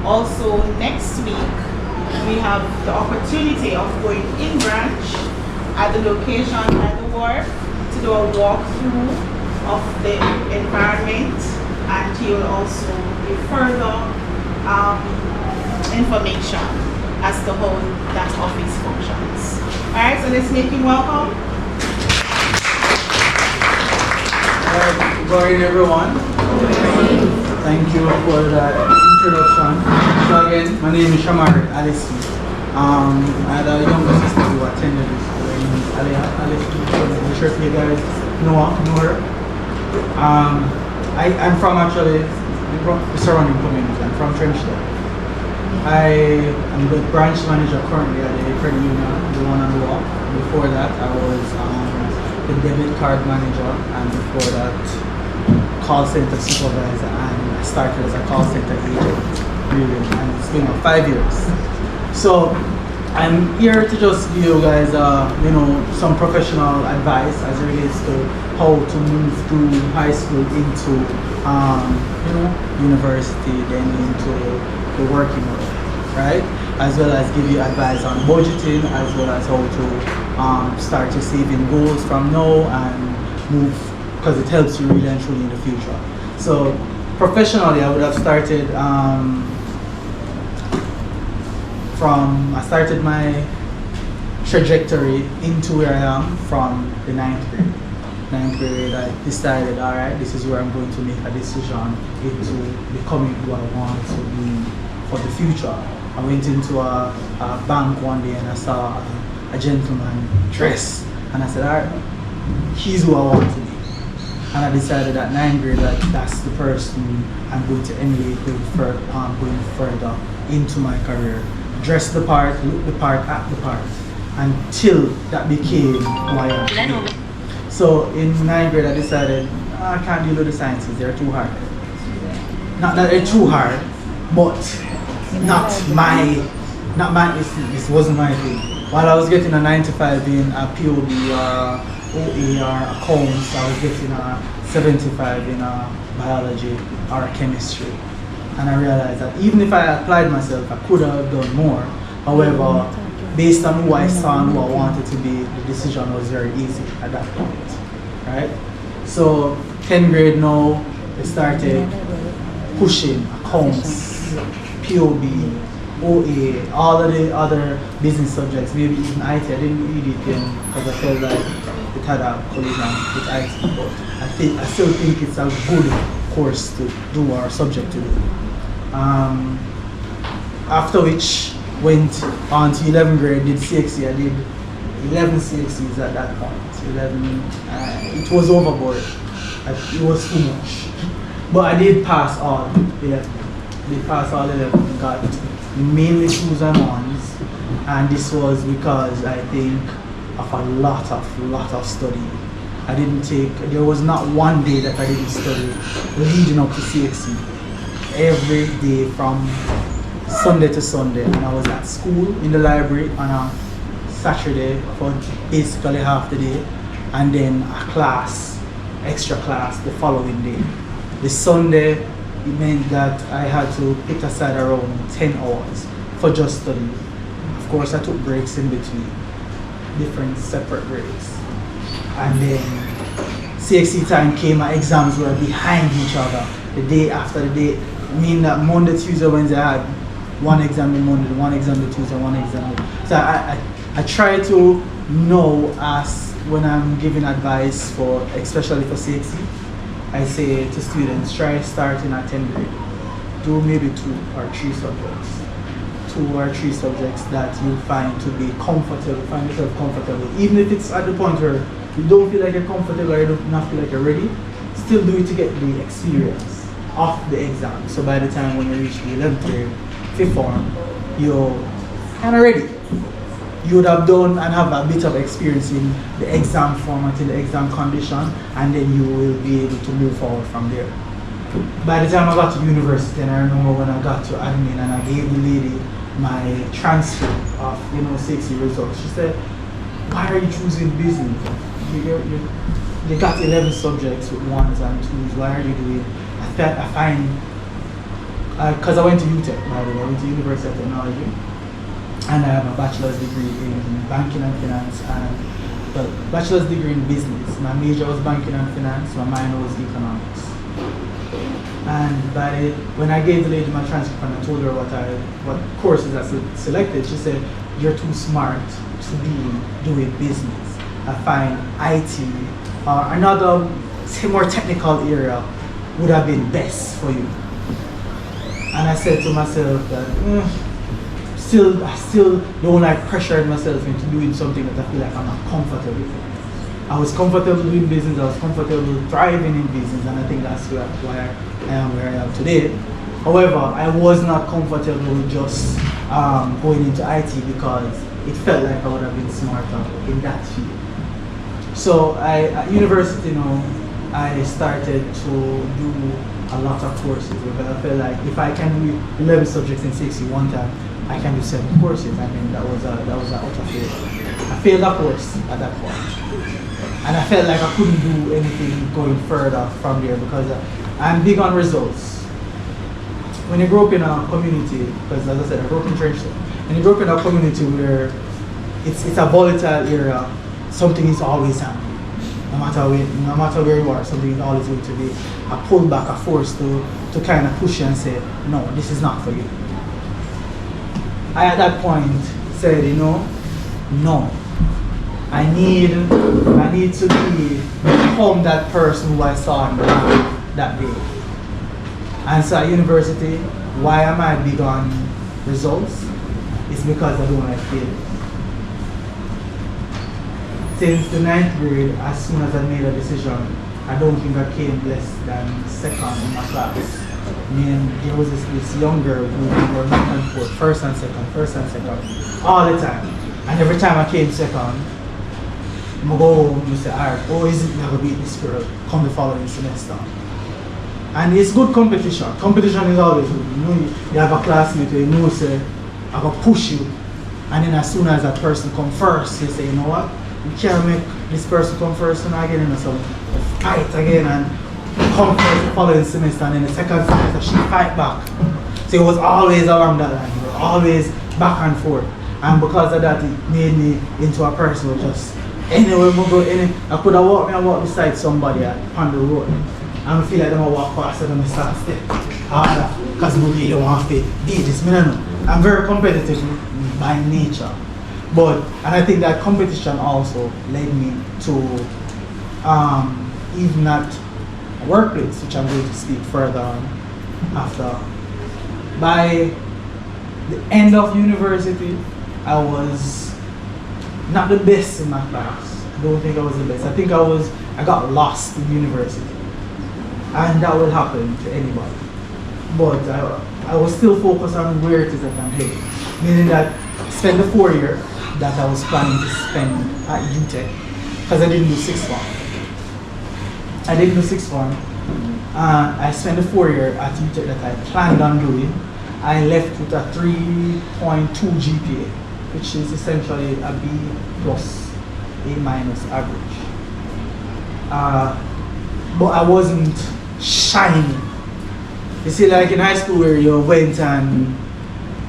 Also, next week, we have the opportunity of going in branch at the location at the wharf to do a walkthrough of the environment, and he will also give further information as to how that office functions. Alright, so let's make him welcome. Good morning, everyone. Thank you for that introduction. So again, my name is Shamari Allison. I had a younger sister who attended this school. Allison. I'm sure if you guys know her. I'm from actually the surrounding community. I'm from Trenchtown. I am the branch manager currently at the credit union, the one on the wall. Before that, I was the debit card manager, and before that, call center supervisor, and I started as a call center agent, really, and it's been 5 years. So I'm here to just give you guys, some professional advice as it relates to how to move through high school into, university, then into the working world, right? As well as give you advice on budgeting, as well as how to start your saving goals from now and move, because it helps you really and truly in the future. So professionally, I would have started I started my trajectory into where I am from the 9th grade. 9th grade, I decided, all right, this is where I'm going to make a decision into becoming who I want to be for the future. I went into a bank one day and I saw a gentleman dress, and I said, all right, he's who I want to be. And I decided at 9th grade that that's the person I'm going to emulate going further into my career. Dress the part, look the part, act the part, until that became who I am today. So in 9th grade I decided, I can't deal with the sciences, they're too hard. Not that they're too hard, but this wasn't my thing. While I was getting a 95 in a POB or OA or accounts, I was getting a 75 in a biology or chemistry. And I realized that even if I applied myself, I could have done more. However, based on who I saw and who I wanted to be, the decision was very easy at that point, right? So 10th grade now, I started pushing accounts, POB, OA, all of the other business subjects, maybe even IT. I didn't read it then because I felt like it had a collision with IT, but I still think it's a good course to do or subject to do. After which went on to 11th grade, did CXC. I did 11 CXCs at that point. 11, it was overboard. It was too much. But I did pass all 11. Got mainly 2s and 1s, and this was because I think of a lot of studying. There was not one day that I didn't study leading up to CXC. Every day from Sunday to Sunday, and I was at school in the library on a Saturday for basically half the day, and then a class, extra class the following day. The Sunday, it meant that I had to put aside around 10 hours for just studying. Of course, I took breaks in between, different separate breaks. And then CXC time came, my exams were behind each other, the day after the day. I mean that Monday, Tuesday, Wednesday, I had one exam on Monday, one exam on Tuesday, one exam. So I try to know as when I'm giving advice for, especially for CXC, I say to students, try starting at 10th grade. Do maybe 2 or 3 subjects. 2 or 3 subjects that you find to be comfortable, find yourself comfortable. Even if it's at the point where you don't feel like you're comfortable or you don't not feel like you're ready, still do it to get the experience of the exam. So by the time when you reach the 11th grade, 5th form, you're kind of ready. You would have done and have a bit of experience in the exam format, in the exam condition, and then you will be able to move forward from there. By the time I got to university, and I remember when I got to admin and I gave the lady my transcript of 60 results, she said, why are you choosing business? You got 11 subjects with 1s and 2s, why are you doing? I find because I went to UTech, by the way, I went to University of Technology, and I have a bachelor's degree in banking and finance, and well, bachelor's degree in business. My major was banking and finance, my minor was economics. And when I gave the lady my transcript and I told her what courses I selected, she said, "You're too smart to be doing business. I find IT or another, say, more technical area would have been best for you." And I said to myself that I still don't like pressuring myself into doing something that I feel like I'm not comfortable with. I was comfortable doing business, I was comfortable thriving in business, and I think that's why I am where I am today. However, I was not comfortable just going into IT because it felt like I would have been smarter in that field. So at university now, I started to do a lot of courses because I felt like if I can do 11 subjects in 6 one time, I can do 7 courses. I mean, that was an utter failure. I failed a course at that point. And I felt like I couldn't do anything going further from there because I'm big on results. When you grow up in a community, because as I said, I grew up in Trenchtown, when you grow up in a community where it's a volatile area, something is always happening. No matter where you are, something is always going to be a pullback, a force to kind of push you and say, no, this is not for you. I at that point said, no. I need to become that person who I saw in the lab that day. And so at university, why am I big on results? It's because I don't like failing. Since the 9th grade, as soon as I made a decision, I don't think I came less than second in my class. There was this young girl who were back and forth, first and second, all the time. And every time I came second, I go home and say, alright, is it going to beat this girl come the following semester? And it's good competition. Competition is always good. You have a classmate where say, I'm going to push you. And then as soon as that person comes first, you say, you know what? You can't make this person come first and again, so fight again and come first the following semester, and then the second semester she fight back. So it was always along that line. We were always back and forth. And because of that, it made me into a person who just anywhere we go, I could have walked beside somebody on the road. And I feel like I'm going to walk past and I start step harder because I really don't want to beat this. I'm very competitive by nature. And I think that competition also led me to even at a workplace, which I'm going to speak further on after. By the end of university, I was not the best in my class. I don't think I was the best. I think I got lost in university. And that will happen to anybody. But I was still focused on where it is that I'm heading. Meaning that I spent the 4 year that I was planning to spend at UTech because I didn't do 6th form. I didn't do 6th form. I spent the 4 year at UTech that I planned on doing. I left with a 3.2 GPA, which is essentially a B plus A minus average. But I wasn't shining. You see, like in high school where you went and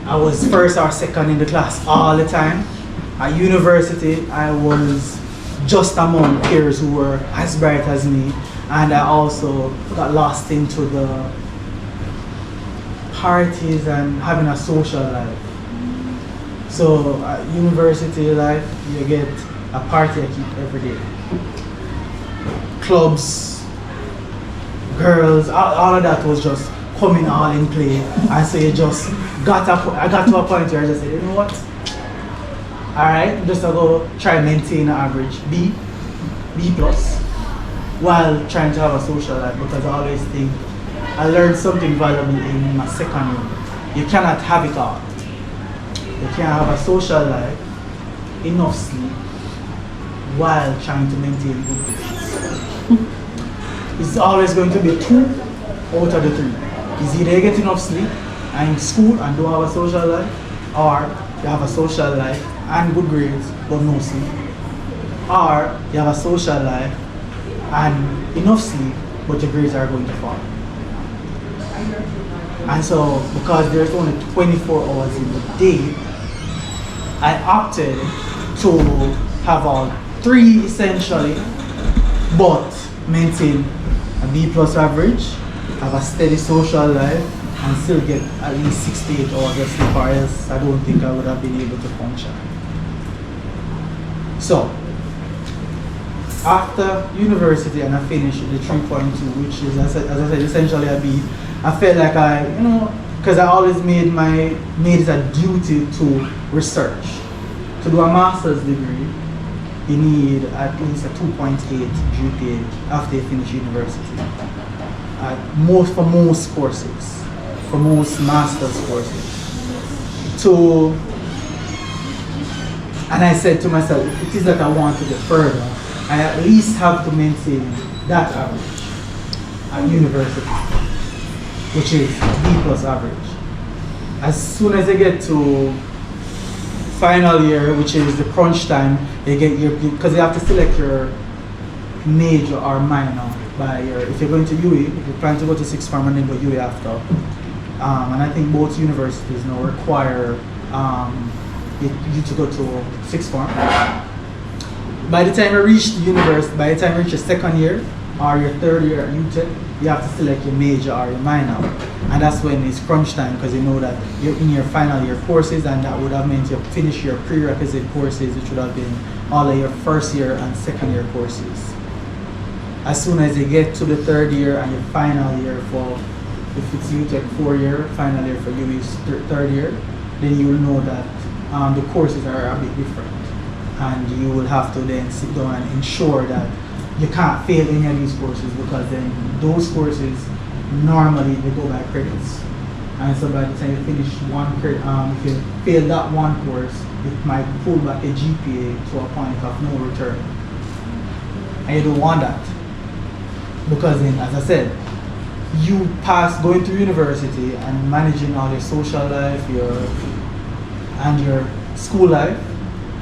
I was first or second in the class all the time. At university, I was just among peers who were as bright as me, and I also got lost into the parties and having a social life. So at university life, you get a party I keep every day. Clubs, girls, all of that was just coming all in play. And so I got to a point where I just said, you know what? Alright, just to go try and maintain an average B plus, while trying to have a social life, because I always think I learned something valuable in my second year. You cannot have it all. You can't have a social life, enough sleep, while trying to maintain good grades. It's always going to be 2 out of the 3. It's either you get enough sleep and in school and don't have a social life, or you have a social life and good grades but no sleep, or you have a social life and enough sleep but your grades are going to fall. And so, because there's only 24 hours in the day, I opted to have all three essentially, but maintain a B plus average, have a steady social life, and still get at least 6 to 8 hours of sleep, or else I don't think I would have been able to function. So, after university and I finished the 3.2, which is, as I said, essentially a B, I felt like because I always made it a duty to research. To do a master's degree, you need at least a 2.8 GPA after you finish university. For most courses, for most master's courses. And I said to myself, if it is that I want to get further, I at least have to maintain that average at university, which is B plus average. As soon as I get to final year, which is the crunch time, because you have to select your major or minor by your, if you're going to UE, if you plan to go to sixth form and then go UE after. And I think both universities now require you to go to sixth form. By the time you reach the university, by the time you reach your second year or your third year at UTEC, you have to select your major or your minor. And that's when it's crunch time, because you know that you're in your final year courses, and that would have meant you finish your prerequisite courses, which would have been all of your first year and second year courses. As soon as you get to the third year and your final year for, if it's UTEC 4-year, final year for UE is third year, then you will know that the courses are a bit different. And you will have to then sit down and ensure that you can't fail any of these courses, because then those courses normally they go by credits. And so by the time you finish one credit, if you fail that one course, it might pull back a GPA to a point of no return. And you don't want that. Because then, as I said, you pass going to university and managing all your social life, and your school life,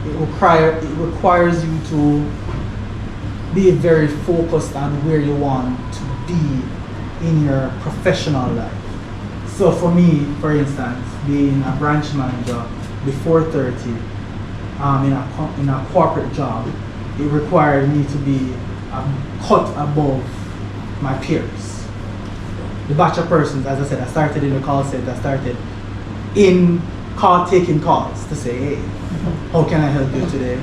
it requires you to be very focused on where you want to be in your professional life. So for me, for instance, being a branch manager before 30, in a corporate job, it required me to be cut above my peers. The batch of persons, as I said, I started in the call center, I started taking calls to say, hey, how can I help you today?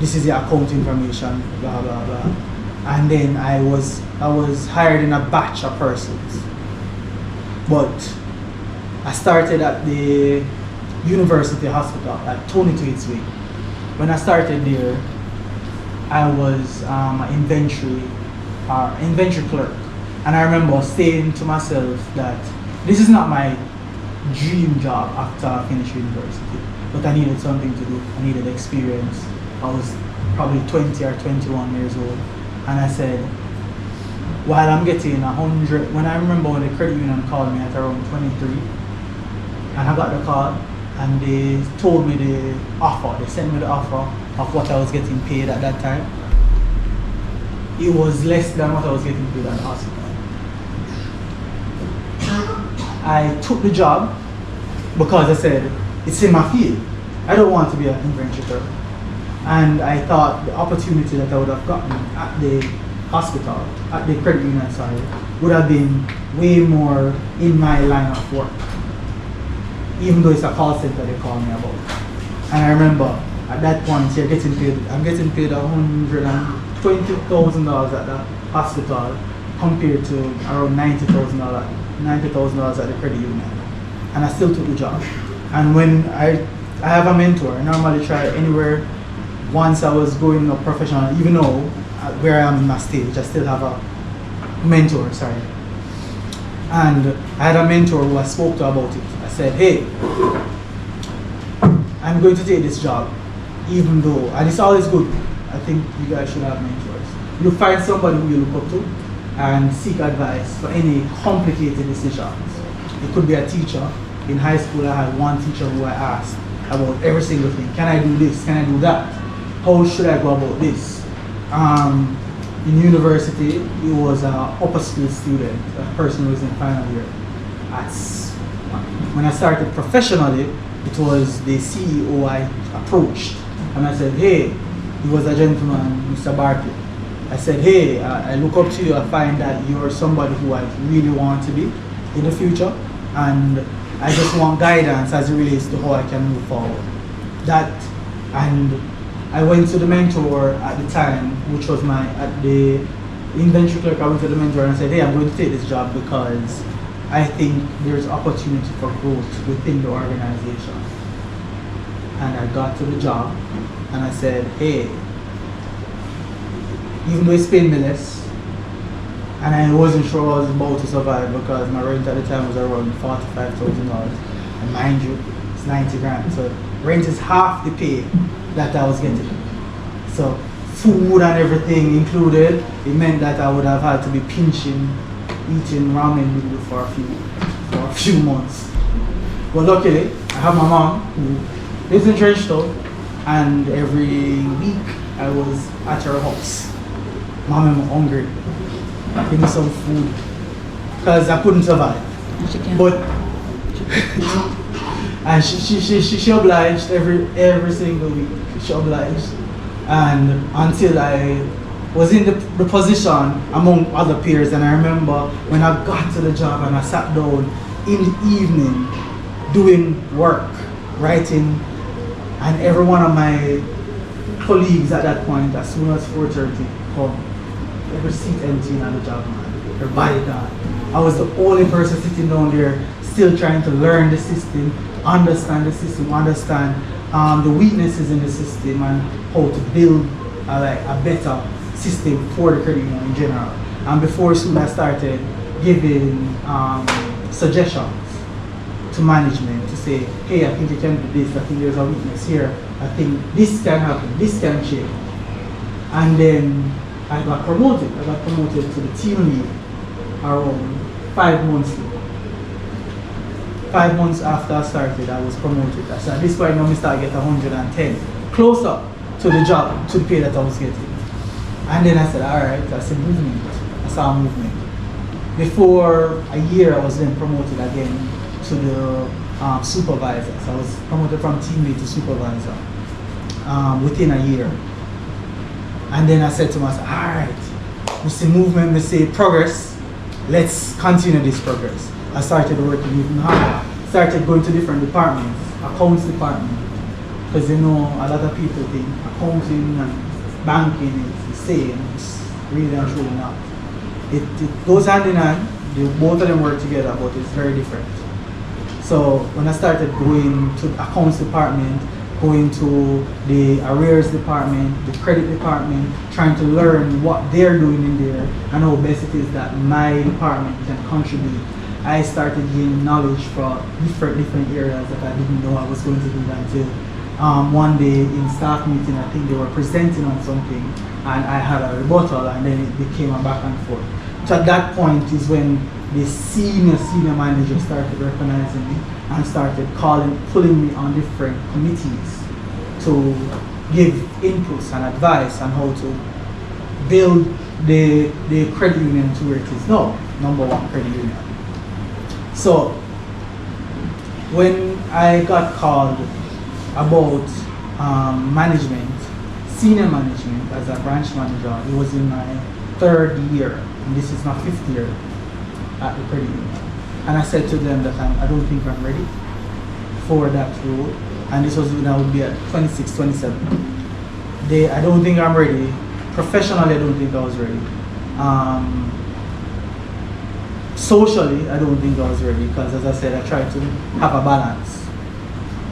This is your account information, blah blah blah. And then I was hired in a batch of persons. But I started at the university hospital at 22 each week. When I started there, I was an inventory clerk. And I remember saying to myself that this is not my dream job after I finished university, but I needed something to do. I needed experience. I was probably 20 or 21 years old, and I said, while I'm getting 100, when I remember when the credit union called me at around 23, and I got the call, and they told me the offer, they sent me the offer of what I was getting paid at that time. It was less than what I was getting paid at the hospital. I took the job because I said, it's in my field. I don't want to be an inventory clerk. And I thought the opportunity that I would have gotten at the hospital, at the credit union, would have been way more in my line of work. Even though it's a call center they call me about. And I remember at that point I'm getting paid $120,000 at the hospital compared to around $90,000 at the credit union. And I still took the job. And when I have a mentor, I normally try anywhere. Once I was going up professional, even though where I am in my stage, I still have a mentor, And I had a mentor who I spoke to about it. I said, hey, I'm going to take this job, even though, and it's always good, I think you guys should have mentors. You find somebody who you look up to and seek advice for any complicated decisions. It could be a teacher. In high school, I had one teacher who I asked about every single thing. Can I do this? Can I do that? How should I go about this? In university, he was an upper school student, a person who was in final year. When I started professionally, it was the CEO I approached. And I said, hey, he was a gentleman, Mr. Barkley. I said, hey, I look up to you. I find that you're somebody who I really want to be in the future. And I just want guidance as it relates to how I can move forward. And I went to the mentor at the time, which was at the inventory clerk. I went to the mentor and I said, hey, I'm going to take this job because I think there's opportunity for growth within the organization. And I got to the job and I said, hey, even though it's paying me less, and I wasn't sure I was about to survive because my rent at the time was around $45,000. And mind you, it's 90 grand. So rent is half the pay that I was getting. So food and everything included, it meant that I would have had to be eating ramen noodle for a few months. But luckily, I have my mom who lives in Trenchtown, and every week I was at her house. Mom, I'm hungry. Give me some food. Because I couldn't survive. But and she obliged every single week. She obliged. And until I was in the position among other peers, and I remember when I got to the job and I sat down in the evening doing work, writing, and every one of my colleagues at that point, as soon as 4:30 come, every seat empty in the job, man. Everybody gone. I was the only person sitting down there still trying to learn the system, understand the system, understand the weaknesses in the system and how to build a better system for the credit union in general. And before soon I started giving suggestions to management to say, hey, I think you can do this, I think there's a weakness here, I think this can happen, this can change. And then I got promoted. I got promoted to the team lead around 5 months ago. 5 months after I started, I was promoted. So at this point now, I started getting 110, closer to the job, to the pay that I was getting. And then I said, all right, I said movement. I saw a movement. Before a year, I was then promoted again to the supervisor. So I was promoted from team lead to supervisor within a year. And then I said to myself, all right, we see movement, we see progress, let's continue this progress. I started working even harder, started going to different departments, accounts department, because a lot of people think accounting and banking is the same. It's really and truly not. It goes hand in hand, both of them work together, but it's very different. So when I started going to the accounts department, going to the arrears department, the credit department, trying to learn what they're doing in there and how best it is that my department can contribute. I started gaining knowledge for different areas that I didn't know I was going to do until one day in staff meeting, I think they were presenting on something and I had a rebuttal and then it became a back and forth. So at that point is when the senior manager started recognizing me and started pulling me on different committees to give inputs and advice on how to build the credit union to where it is now, #1 credit union. So when I got called about management, senior management as a branch manager, it was in my 3rd year, and this is my 5th year at the credit union. And I said to them that I don't think I'm ready for that role. And this was when I would be at 26, 27. I don't think I'm ready. Professionally, I don't think I was ready. Socially, I don't think I was ready because, as I said, I tried to have a balance.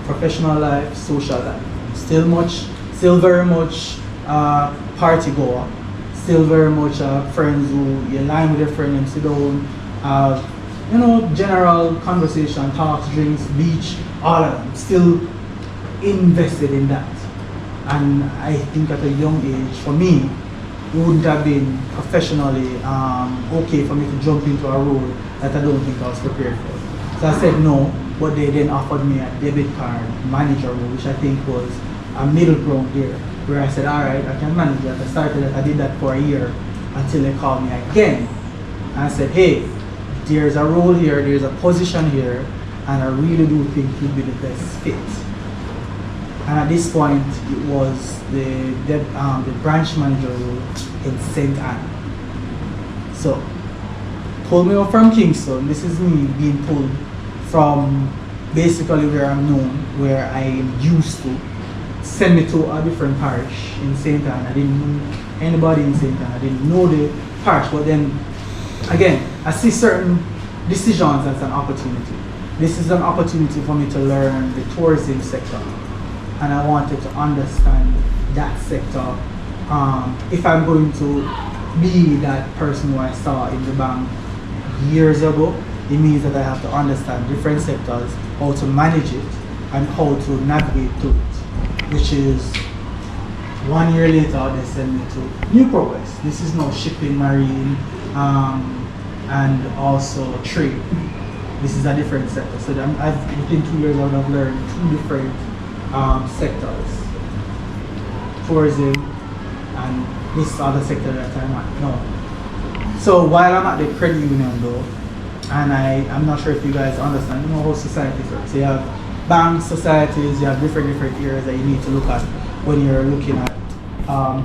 Professional life, social life. Still very much party goer. Still very much friends who you line with your friend and sit down, general conversation, talks, drinks, beach, all of them. Still invested in that. And I think at a young age, for me, it wouldn't have been professionally okay for me to jump into a role that I don't think I was prepared for. So I said no, but they then offered me a debit card manager role, which I think was a middle ground there, where I said, all right, I can manage that. I did that for a year until they called me again. And I said, hey, there's a role here, there's a position here, and I really do think he'd be the best fit. And at this point, it was the branch manager role in St. Anne. So, pulled me up from Kingston. This is me being pulled from basically where I'm known, where I am used to. Send me to a different parish in St. Anne. I didn't know anybody in St. Anne. I didn't know the parish. But then, again, I see certain decisions as an opportunity. This is an opportunity for me to learn the tourism sector. And I wanted to understand that sector. If I'm going to be that person who I saw in the bank years ago, it means that I have to understand different sectors, how to manage it, and how to navigate through it. Which is 1 year later, they send me to New Progress. This is now shipping, marine, and also trade. This is a different sector. So within 2 years, I've learned 2 different sectors, tourism and this other sector that I'm at now. So while I'm at the credit union though, and I'm not sure if you guys understand, you know how societies work. So you have banks, societies, you have different areas that you need to look at when you're looking at how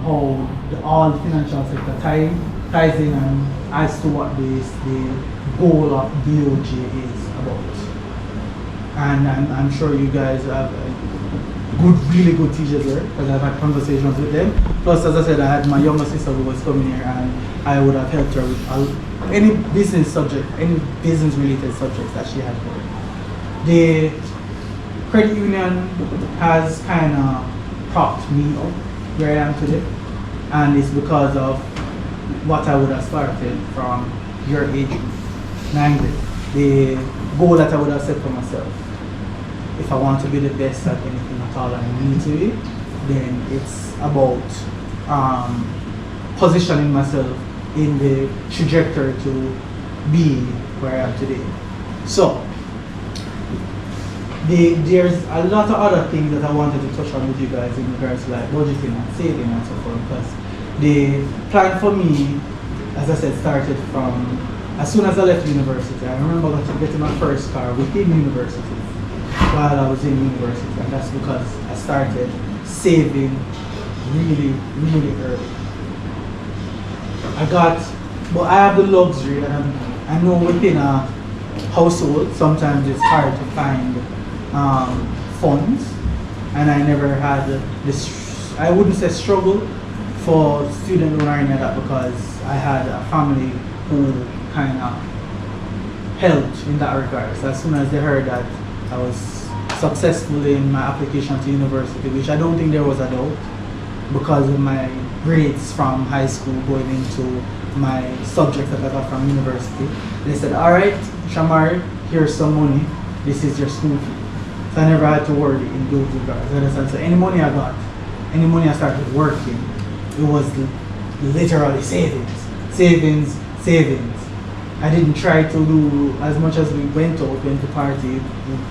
all the financial sector ties in and as to what the goal of BOJ is about. And I'm sure you guys have really good teachers there, because I've had conversations with them. Plus, as I said, I had my younger sister who was coming here, and I would have helped her with any business subject, any business related subjects that she had here. The credit union has kind of propped me up where I am today, and it's because of what I would have started from your age, 9 grade. The goal that I would have set for myself. If I want to be the best at anything at all I need to be, then it's about positioning myself in the trajectory to be where I am today. So, there's a lot of other things that I wanted to touch on with you guys in regards to like budgeting and saving and so forth, because the plan for me, as I said, started from as soon as I left university. I remember getting my first car within university while I was in university, and that's because I started saving really early. But I have the luxury that I know within a household sometimes it's hard to find funds, and I never had this, I wouldn't say struggle for student loan or any of that, because I had a family who kind of helped in that regard. So as soon as they heard that I was successful in my application to university, which I don't think there was a doubt, because of my grades from high school going into my subjects that I got from university, they said, all right, Shamari, here's some money, this is your school fee. So I never had to worry in those regards. So any money I got, any money I started working, it was literally savings. I didn't try to do as much as we went to party. We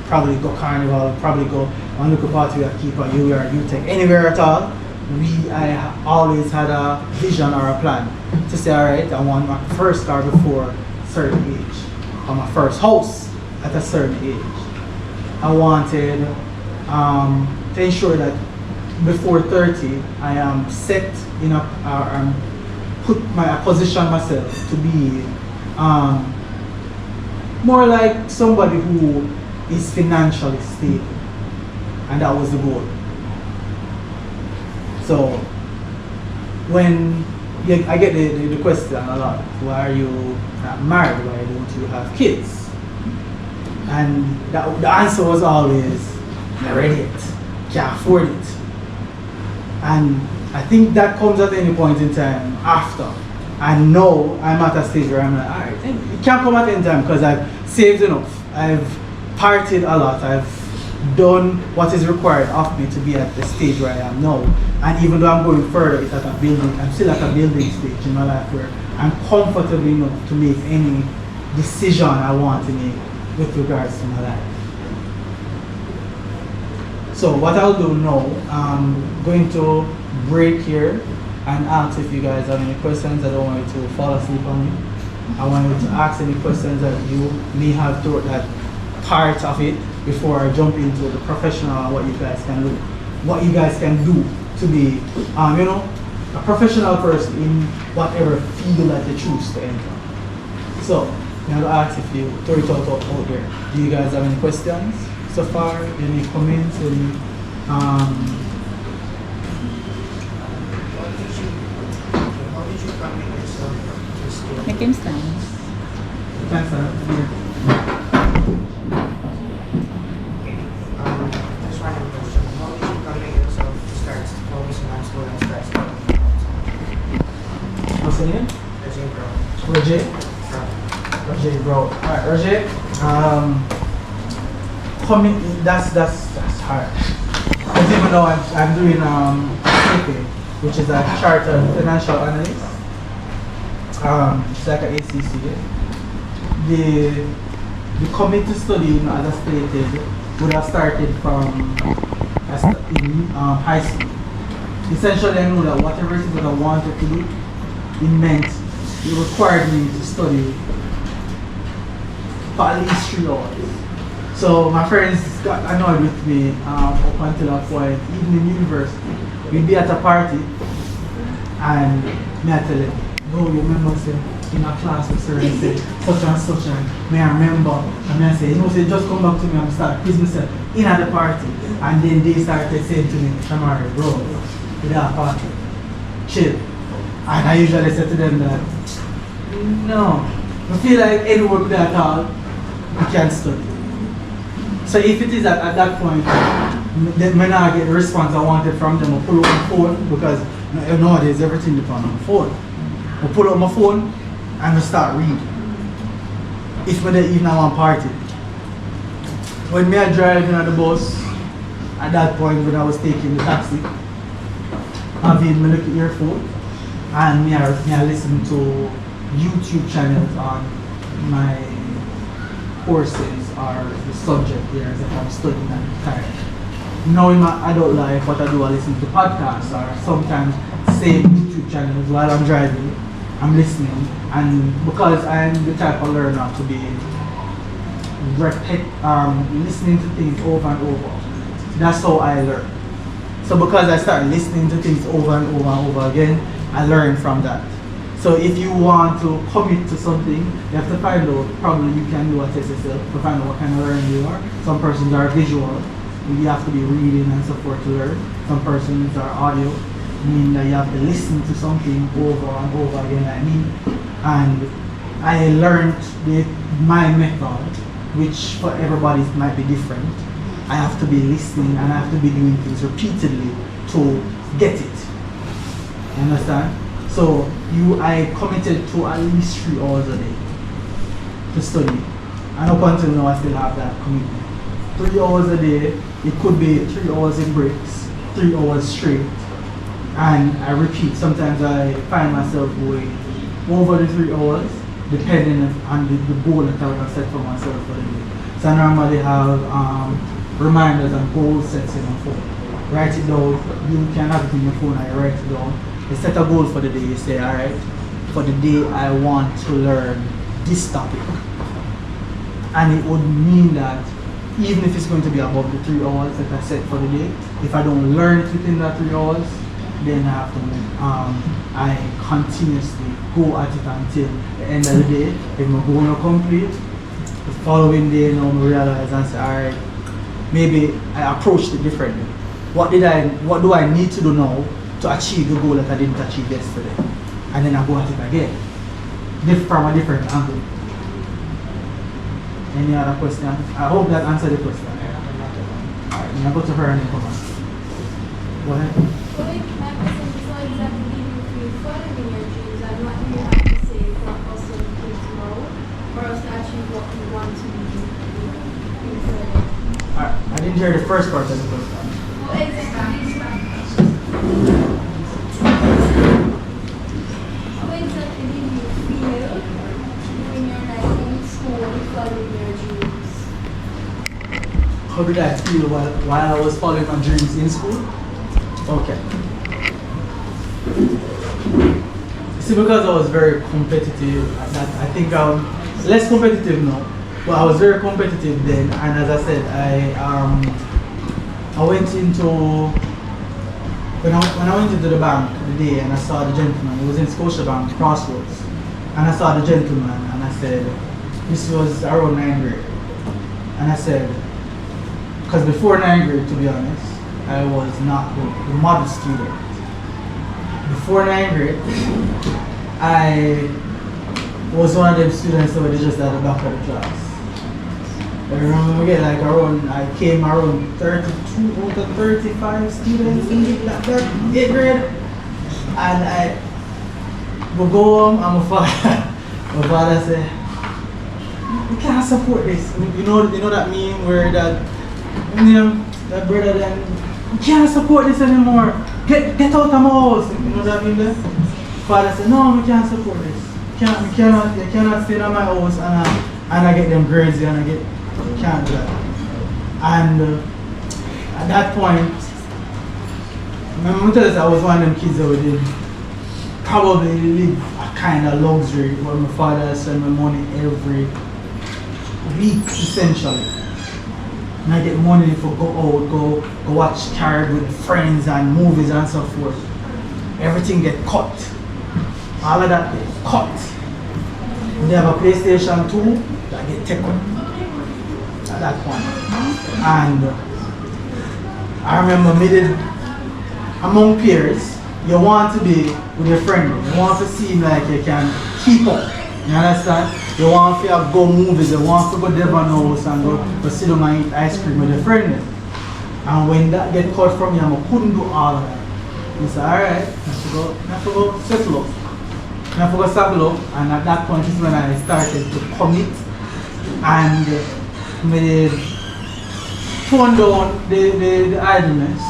probably go carnival, probably go on local party at Keeper, UTech, anywhere at all. I always had a vision or a plan to say, all right, I want my first car before a certain age, or my first house at a certain age. I wanted to ensure that before 30, I am set in position myself to be more like somebody who is financially stable, and that was the goal. So when I get the question a lot, why are you not married? Why don't you have kids? And the answer was always, not ready yet, can't afford it. And I think that comes at any point in time after. I know I'm at a stage where I'm like, alright, it can't come at any time because I've saved enough. I've partied a lot. I've done what is required of me to be at the stage where I am now. And even though I'm going further, it's at a building, I'm still at a building stage in my life where I'm comfortable enough to make any decision I want to make with regards to my life. So what I'll do now, I'm going to break here and ask if you guys have any questions. I don't want you to fall asleep on me. I want you to ask any questions that you may have throughout that part of it before I jump into the professional, what you guys can do, what you guys can do to be, a professional person in whatever field that you choose to enter. So, I'm going to ask if you throw it out there. Do you guys have any questions so far? Any comments? Any, How did you commit yourself to school? Make him stand. thanks, Just random question. How did you commit yourself to start focusing on school and start studying? what's your name? Regime, bro. Roger. From Roger, bro. Alright, Roger. That's hard. Because even though I'm doing CFA, which is a chartered financial analyst, it's like an ACCA. The commit to study, as I stated, would have started from in high school. Essentially, I know that whatever it is that I wanted to do, it required me to study for at least 3 hours. So my friends got annoyed with me up until a point, even in university. We'd be at a party and me I tell them, bro, you remember say, in a class with sir and say such and such and may I remember, and I say, say just come back to me and start quiz myself in at the party. And then they started saying to me, Shamari, bro, with that party, chill. And I usually say to them that, no, I feel like any work that at all, you can study. So if it is at that point, then when I get the response I wanted from them, I pull up my phone, because nowadays everything depends on my phone. I pull up my phone and I start reading. If I don't even want party. When me I driving on the bus, at that point when I was taking the taxi, I made me look at earphone and me I listen to YouTube channels on my courses or the subject there as if I'm studying at the time. Now in my adult life, what I do, I listen to podcasts or sometimes same YouTube channels while I'm driving. I'm listening, and because I'm the type of learner to be listening to things over and over, that's how I learn. So because I start listening to things over and over and over again, I learn from that. So if you want to commit to something, you have to find out, probably you can do a test yourself to find out what kind of learner you are. Some persons are visual, you have to be reading and so forth to learn. Some persons are audio, meaning that you have to listen to something over and over again like me. And I learned my method, which for everybody might be different. I have to be listening and I have to be doing things repeatedly to get it. You understand? So I committed to at least 3 hours a day to study. And up until now I still have that commitment. 3 hours a day, it could be 3 hours in breaks, 3 hours straight. And I repeat, sometimes I find myself going over the 3 hours, depending on the goal that I have set for myself for the day. So I normally have reminders and goal sets in my phone. Write it down, you can have it in your phone and you write it down. You set a goal for the day, you say, alright, for the day I want to learn this topic. And it would mean that even if it's going to be above the 3 hours that I set for the day, if I don't learn it within that 3 hours, then I have to I continuously go at it until the end of the day. If my goal not complete, the following day now I realize and say, alright, maybe I approached it differently. What do I need to do now to achieve the goal that I didn't achieve yesterday? And then I go at it again. From a different angle. Any other question? I hope that answered the question. Alright, now go to her and then come on. Go ahead. What exactly do you feel following your dreams and what do you have to say for us to do tomorrow for us to achieve what we want to be doing? Alright, I didn't hear the first part of the question. What exactly do you feel when you're like in school following your dreams? How did I feel while I was following my dreams in school? Okay. See, because I was very competitive, I think I'm less competitive now, Well, I was very competitive then, and as I said, I went into when I went into the bank the day and I saw the gentleman. It was in Scotiabank Crossroads, and I saw the gentleman and I said, this was around 9th grade, and I said, because before 9th grade, to be honest, I was not the model student. Before 9th grade, I was one of them students that were just at the back of the class. I remember again, like I came around 32 out of 35 students in that 8th grade, and I would go home and my father said, "We can't support this." You know that meme where that brother then, "We can't support this anymore. Get out of my house." You know that meme there? Father said, "No, we can't support this. You cannot stay in my house and I get them grades and I can't do that." And at that point, I was one of them kids that did probably live a kind of luxury where my father sent me money every week essentially. And I get money for go out, go watch cards with friends and movies and so forth. Everything get cut. All of that get cut. They have a PlayStation 2 that get taken at that point. And I remember among peers, you want to be with your friend. You want to seem like you can keep up. You understand? You want to go movies, you want to go Devon House and go sit down and eat ice cream with your friend. And when that get cut from you, I couldn't do all of that. You say, alright, I have to go settle up. I have to go settle up. And at that point is when I started to commit and made toned down the idleness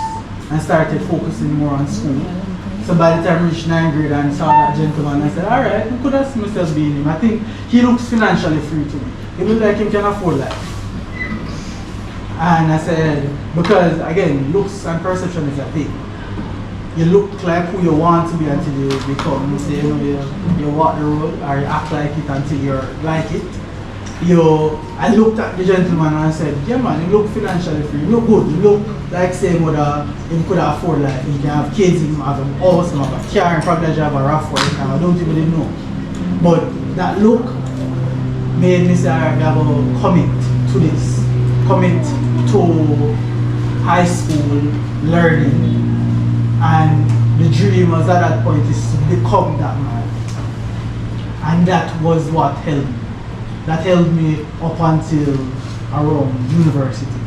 and started focusing more on school. So by the time I reached 9th grade and saw that gentleman, I said, alright, I could have seen myself being him. I think he looks financially free to me. He looks like he can afford life. And I said, because again, looks and perception is a thing. You look like who you want to be until you become. You say, you walk the road or you act like it until you're like it. I looked at the gentleman and I said, yeah man, you look financially free, you look good, you look like say he could afford life. He can have kids, he can have a house, he can have a car, and probably have a raft for it, and I don't even know. But that look made me say, I have to commit to this. Commit to high school learning. And the dream was at that point is to become that man. And that was what held me. That held me up until around university.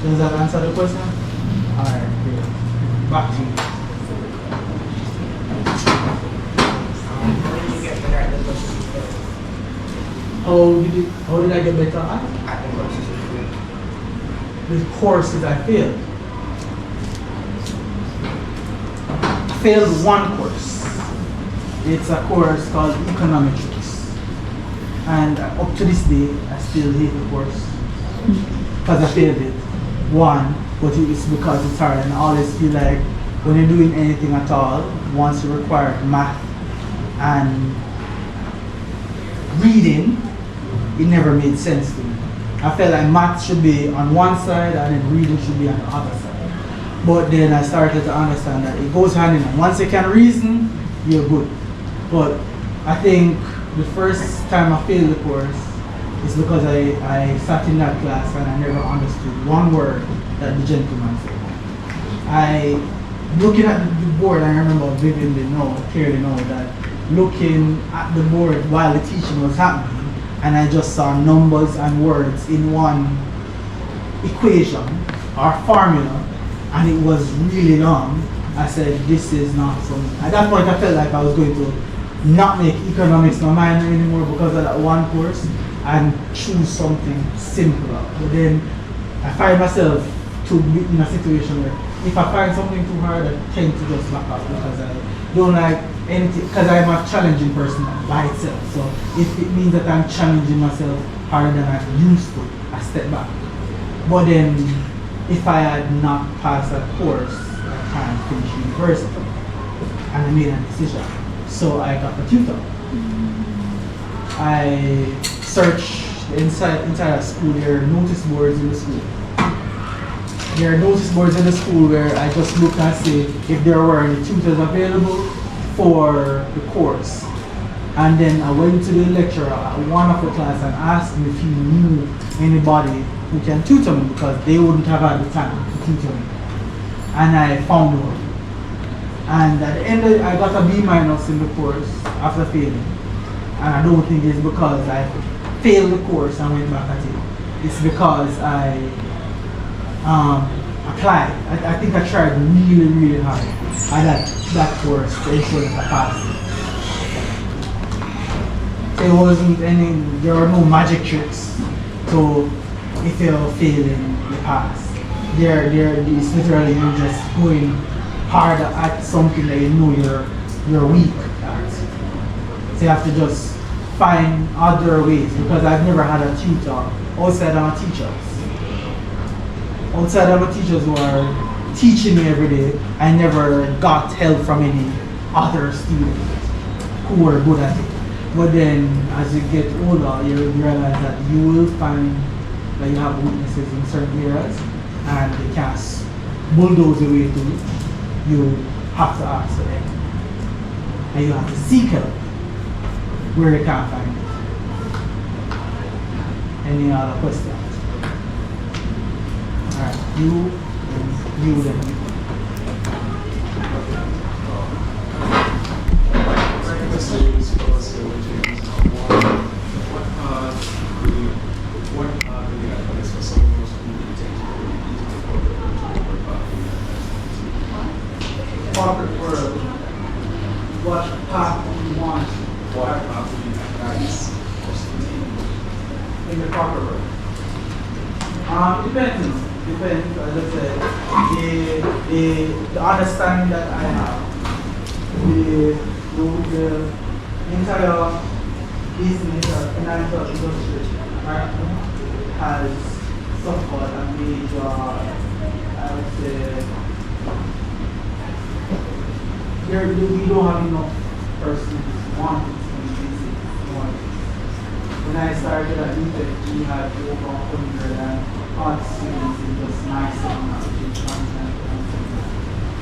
Does that answer the question? Alright, great. Back to you. How did you get better at the courses you failed? How did I get better at? At the courses you failed. The courses I failed. I failed one course. It's a course called econometrics. And up to this day, I still hate the course. Because I failed it. One, but it's because it's hard and I always feel like when you're doing anything at all, once you require math and reading, it never made sense to me. I felt like math should be on one side and then reading should be on the other side. But then I started to understand that it goes hand in hand. Once you can reason, you're good. But I think the first time I failed the course is because I sat in that class and I never understood one word that the gentleman said. Looking at the board, I remember clearly know that looking at the board while the teaching was happening, and I just saw numbers and words in one equation or formula, and it was really long. I said, this is not for me. At that point, I felt like I was going to not make economics my minor anymore because of that one course and choose something simpler. But then I find myself in a situation where if I find something too hard, I tend to just knock out because I don't like anything, because I'm a challenging person by itself. So if it means that I'm challenging myself harder than I used to, I step back. But then if I had not passed that course, I can't finish university. And I made a decision. So I got a tutor. I searched the entire school. There are notice boards in the school. There are notice boards in the school where I just looked and see if there were any tutors available for the course. And then I went to the lecturer at one of the class and asked him if he knew anybody who can tutor me because they wouldn't have had the time to tutor me. And I found one. And at the end I got a B- in the course after failing. And I don't think it's because I failed the course and went back at it. It's because I applied. I think I tried really, really hard at that course to ensure that I passed. There wasn't there were no magic tricks. So if you're failing, you pass. It's literally you just going hard at something that you know you're weak at. So you have to just find other ways because I've never had a tutor outside of my teachers. Outside of my teachers who are teaching me every day, I never got help from any other students who were good at it. But then as you get older, you realize that you will find that you have weaknesses in certain areas and they can't bulldoze your way through it. You have to ask for help. And you have to seek help where you can't find it. Any other questions? Alright, you then you. Corporate world, what path do you want? What path do you guys in the corporate world? Depends. As I said, the understanding that I have, the entire business or financial industry has suffered a major, I would say, we don't have enough persons wanting to be busy. When I started at UTEC, we had over 100 and odd students in just my seminar, which is management.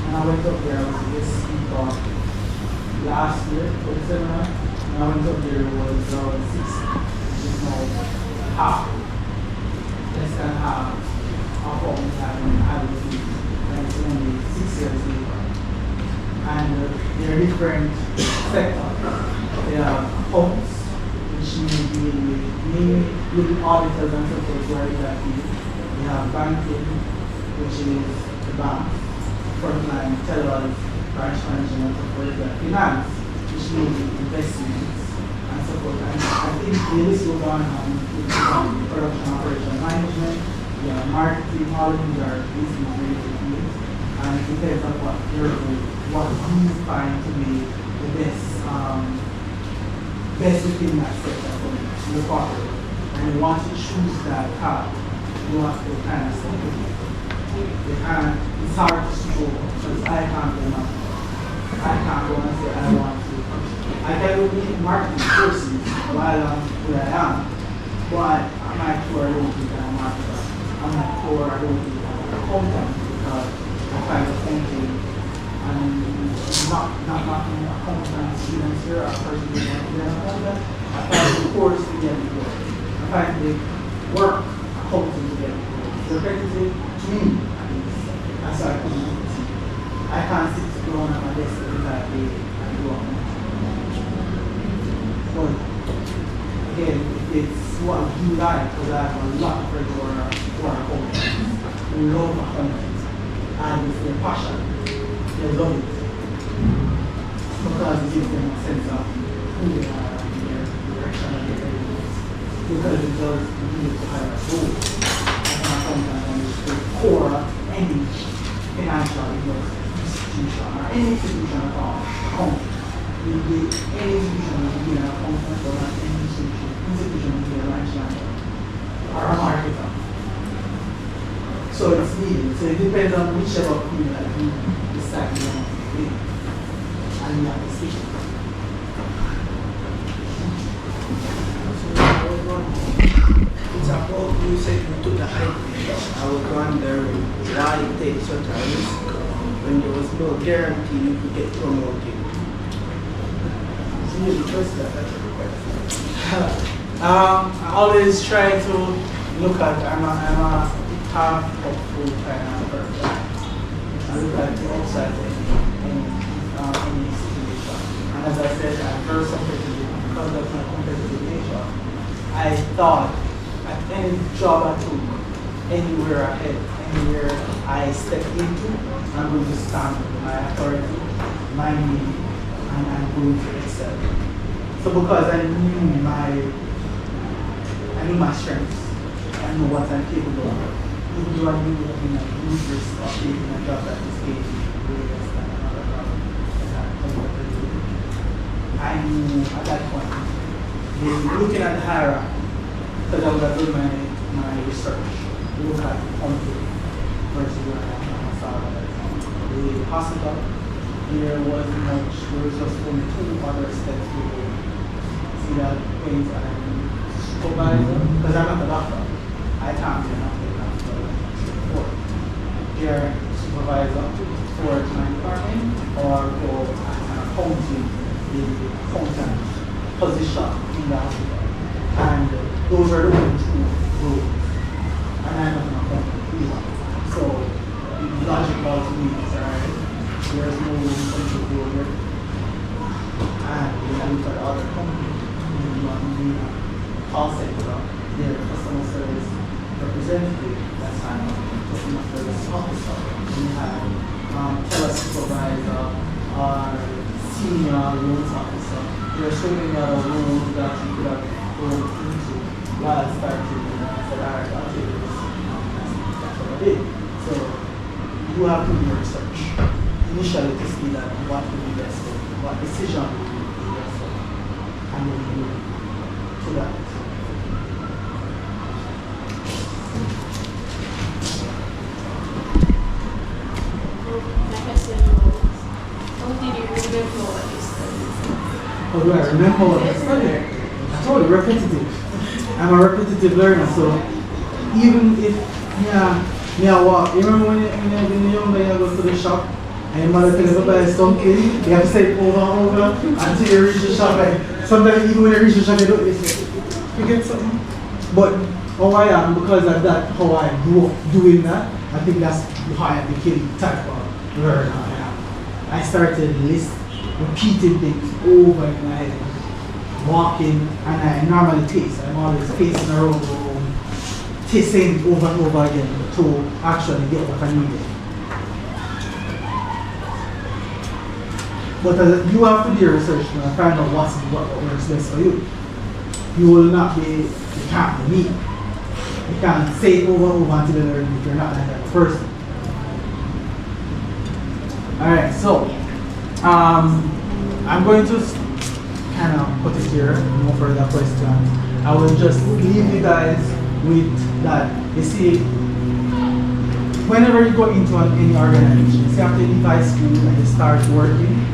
And I went up there, I was a guest speaker last year for the seminar. And I went up there, it was 6, which is now half, less than half of what we have in adult students. And it's only 6 years later. And there are different sectors. There are accounts, which mainly with auditors and so forth who are in that field. We have banking, which is the bank, frontline, tellers, branch management, and so forth. Finance, which means investments and so forth. And I think the list goes on production operation management, marketing, all of these are business related fields. And it depends on what you're doing, what you find to be the best within that sector for your corporate. And once you choose that path, you have to kind of stick with it. It's hard to switch over because I can't go now. I can't go and say I want to. I can go meet marketing courses while I'm where I am, but I'm not sure I don't think I'm a marketer. I'm not sure I don't think I'm a accountant because I find accounting and not accountant students here, a person who wants to be an accountant. I find the course to get it. I find the work accounting to get it. So effectively, to me, at least, that's how I come to see. I can't sit down at my desk the entire day and do accounting. But again, it's what you like, because I have a lot of friends who are accountants, who love accounting. And it's their passion, they love it. Because it gives them a sense of who they are and their direction and their areas. Because it does need to have a goal as an accountant and it's the core of any financial institution or any institution at all. Any institution will be an accountant or any institution will be a branch manager or a marketer. So it's needed. So it depends on whichever field that you decide you want to be in. And you have to stick. about you said you took the hike. I was wondering why you take such a risk when there was no guarantee you could get promoted. So you request that, that's a request. I always try to look at, I'm a half of full-time person. I look at the outside in situation. And as I said, I'm very competitive. Because of my competitive nature, I thought at any job I took, anywhere I head, anywhere I step into, I'm going to stand with my authority, my need, and I'm going to excel. So because I knew my strengths, I know what I'm capable of. Even though I knew that I huge risk of taking a job at this stage, way less than another job, I knew at that point, looking at the hierarchy, because I would have done my research, look at the country versus where I saw that the hospital, there was just only 2 other steps to go. See that things I'm supervisor, because I'm not a doctor, I can't be an support. They're supervisor towards my department or go as an accounting, the accountant position in the hospital. And those are the only 2 roles. And I'm not an accountant either. So the logical to me is, alright, there's no room for me to go here. And when I look at other companies, the call center, their customer service representative, that's kind of customer service officer. We have telesupervisor or senior loans officer. There are so many other roles that you could have gone into while starting and said, alright, I'll take this. That's what I did. So you have to do your research initially to see that what would be best for you, what decision would be best for you, and then you move to that. My question was, how did you remember what you studied? How do I remember what I studied? I told you, repetitive. I'm a repetitive learner, so even if me I walk, you remember when you're young, you go to the shop and your mother tells you to buy something, you have to say it over and over until you reach the shop. Like, sometimes even when you reach the shop, you don't you get something. But how I am, because of that, how I grew up doing that, I think that's how I became the type of learner I am. I started repeating things over in my head, walking, and I normally taste. I'm always pacing around the room, tasting over and over again to actually get what I needed. But you have to do your research and find out what works best for you. You will not be, you can't be me. You can't say it over and over until you learn if you're not that type of person. Alright, so I'm going to kind of put it here, no further questions. I will just leave you guys with that. You see, whenever you go into any organization, say after you leave high school and you start working,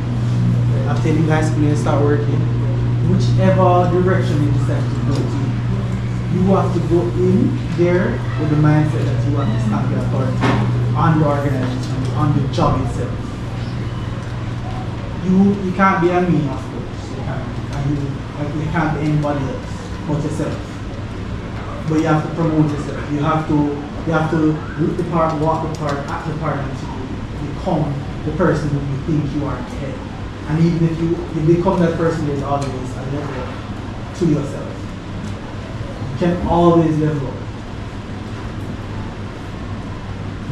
after you leave high school and you start working, whichever direction you decide to go to, you have to go in there with the mindset that you understand the authority on the organization, on the job itself. You can't be a me, of course. You can't. And you can't be anybody else but yourself. But you have to promote yourself. You have to look the part, walk the part, act the part until you become the person who you think you are in your head. And even if you become that person, there's always a level up to yourself. You can always level up.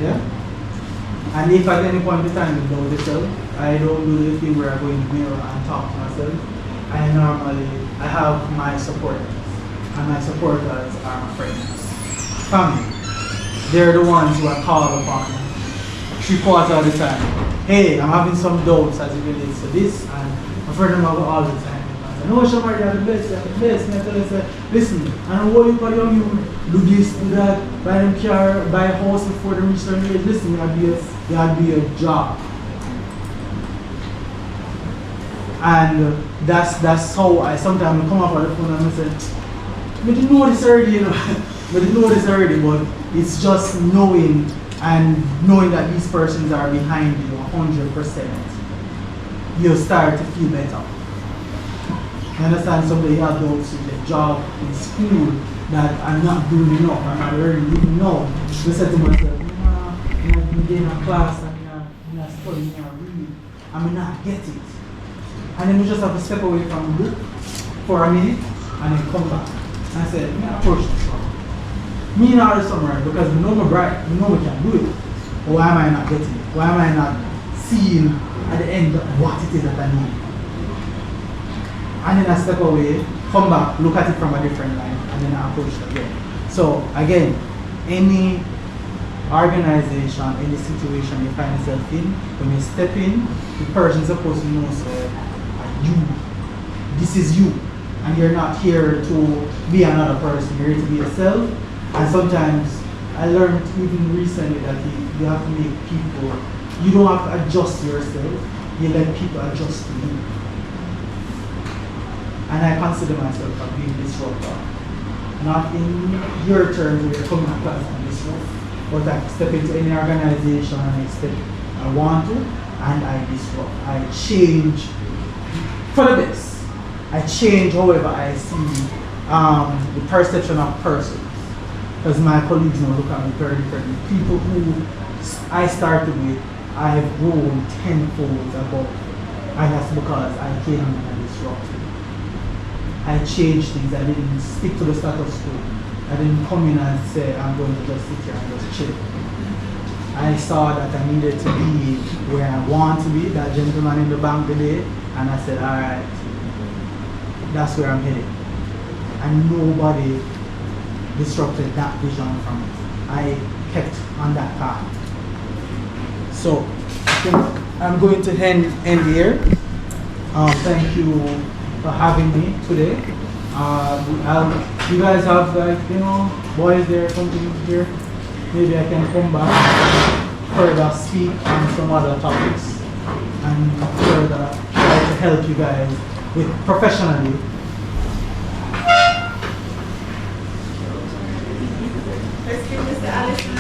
Yeah? And if at any point in time you doubt yourself, I don't do the thing where I go in the mirror and talk to myself. I have my supporters. And my supporters are my friends. Family. They're the ones who are called upon 3/4 of the time. Hey, I'm having some doubts as it relates to this, and my friend of mine all the time. I know Shamari, you're the best, And I tell them, listen, I know what you call young you do this, do that, buy them car, buy a house before they reach their age. Listen, you have to be a job. And that's how I sometimes come up with the phone and I say, I didn't know this already, you know. but you know this already, but it's just knowing and knowing that these persons are behind you 100%. You'll start to feel better. You understand? Somebody have doubts with their job in school that I'm not doing enough, I'm not learning even now. You say to myself, nah, I'm not in a class, I'm not studying, I'm not reading, I'm not get it. And then we just have to step away from the book for a minute and then come back. And I said, me approach this one. Me not to summarize because we know we're bright, we know we can do it. But why am I not getting it? Why am I not seeing at the end what it is that I need? And then I step away, come back, look at it from a different line, and then I approach it again. So again, any organization, any situation you find yourself in, when you step in, the person is supposed to know, so you, this is you, and you're not here to be another person, you're here to be yourself. And sometimes I learned even recently that you have to make people, you don't have to adjust yourself, you let people adjust to you. And I consider myself as being disruptor. Not in your terms where you're coming to class and disrupt, but I step into any organization and I want to, and I disrupt. I change for the best. I change however I see the perception of persons. Because my colleagues now look at me very differently. People who I started with, I have grown tenfold above. And that's because I came in and disrupted. I changed things. I didn't stick to the status quo. I didn't come in and say, I'm going to just sit here and just chill. I saw that I needed to be where I want to be, that gentleman in the bank today, and I said, all right, that's where I'm headed. And nobody disrupted that vision from me. I kept on that path. So, I think I'm going to end here. Thank you for having me today. You guys have boys there, something here. Maybe I can come back further speak on some other topics and further try to help you guys with professionally. Let's give Mr. Allison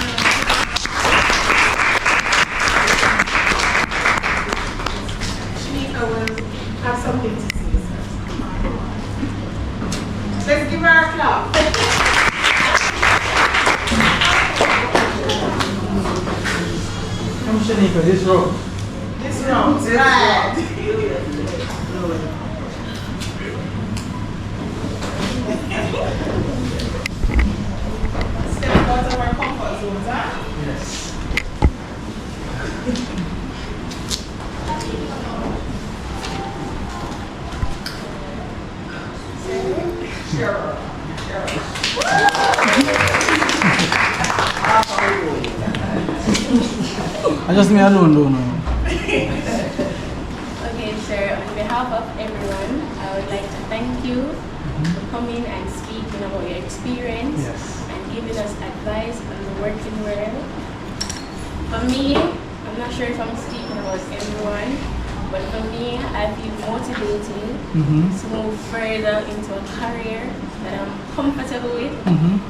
Shanika will have something to say, sir. Let's give her a clap. Come Shanika, this road. This round's right. Step out of our comfort zones, huh? Yes. Sure. I just me alone though now. Okay, sir, on behalf of everyone, I would like to thank you for coming and speaking about your experience and giving us advice on the working world. For me, I'm not sure if I'm speaking about everyone, but for me, I feel motivated to move further into a career that I'm comfortable with and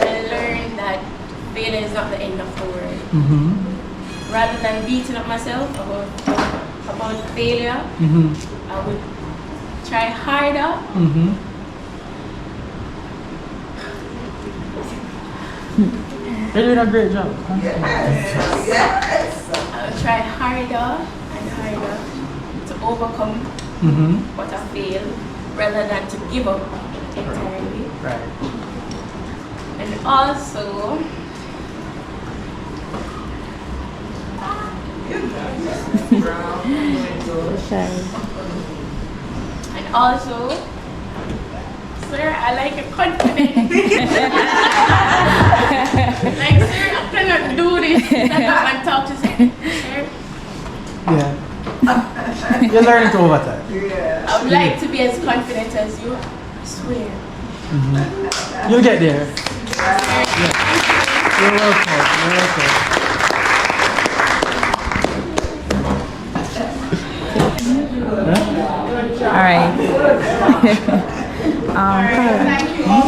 I learned that failure is not the end of the world. Rather than beating up myself about failure, I would try harder. You're doing a great job. Yes. I would try harder and harder to overcome what I fail, rather than to give up entirely. Right. And also, sir, I like your confidence. Like, sir, I cannot do this. And talk to sir. Yeah. You're learning to over time. I would like to be as confident as you. I swear. You'll get there. Yeah. You're welcome. You're welcome. All right. All right, thank you all